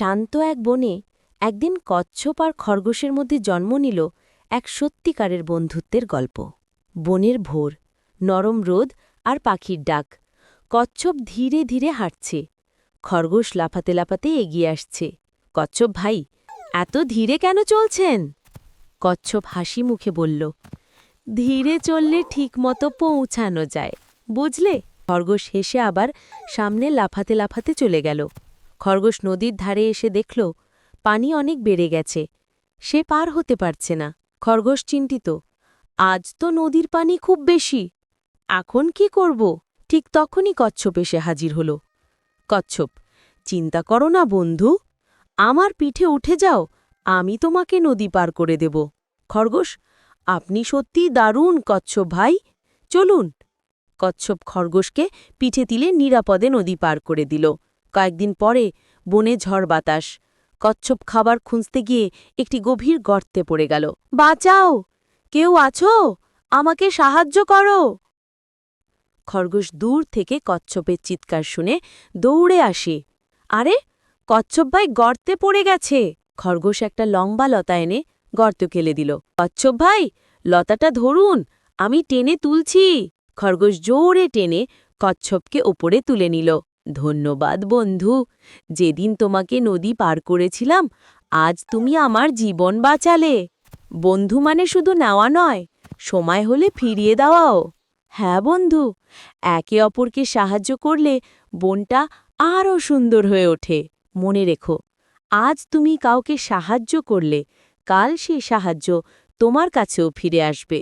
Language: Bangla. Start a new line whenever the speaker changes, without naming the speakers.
শান্ত এক বনে একদিন কচ্ছপ আর খরগোশের মধ্যে জন্ম নিল এক সত্যিকারের বন্ধুত্বের গল্প। বনের ভোর, নরম রোদ আর পাখির ডাক। কচ্ছপ ধীরে ধীরে হাঁটছে, খরগোশ লাফাতে লাফাতে এগিয়ে আসছে। কচ্ছপ ভাই, এত ধীরে কেন চলছেন? কচ্ছপ হাসি মুখে বলল, ধীরে চললে ঠিকমতো পৌঁছানো যায়, বুঝলে? খরগোশ হেসে আবার সামনে লাফাতে লাফাতে চলে গেল। খরগোশ নদীর ধারে এসে দেখল পানি অনেক বেড়ে গেছে, সে পার হতে পারছে না। খরগোশ চিন্তিত, আজ তো নদীর পানি খুব বেশি, এখন কি করব? ঠিক তখনই কচ্ছপ এসে হাজির হল। কচ্ছপ, চিন্তা করো না বন্ধু, আমার পিঠে উঠে যাও, আমি তোমাকে নদী পার করে দেব। খরগোশ, আপনি সত্যিই দারুণ কচ্ছপ ভাই, চলুন। কচ্ছপ খরগোশকে পিঠে তুলে নিরাপদে নদী পার করে দিল। কয়েকদিন পরে বনে ঝড় বাতাস। কচ্ছপ খাবার খুঁজতে গিয়ে একটি গভীর গর্তে পড়ে গেল। বাঁচাও, কেউ আছো? আমাকে সাহায্য করো। খরগোশ দূর থেকে কচ্ছপের চিৎকার শুনে দৌড়ে আসে। আরে, কচ্ছপ ভাই গর্তে পড়ে গেছে। খরগোশ একটা লম্বা লতা এনে গর্ত কেলে দিল। কচ্ছপ ভাই, লতাটা ধরুন, আমি টেনে তুলছি। খরগোশ জোরে টেনে কচ্ছপকে ওপরে তুলে নিল। ধন্যবাদ বন্ধু, যেদিন তোমাকে নদী পার করেছিলাম, আজ তুমি আমার জীবন বাঁচালে। বন্ধু মানে শুধু নেওয়া নয়, সময় হলে ফিরিয়ে দেওয়াও। হ্যাঁ বন্ধু, একে অপরকে সাহায্য করলে বনটা আরও সুন্দর হয়ে ওঠে। মনে রেখো, আজ তুমি কাউকে সাহায্য করলে কাল সেই সাহায্য তোমার কাছেও ফিরে আসবে।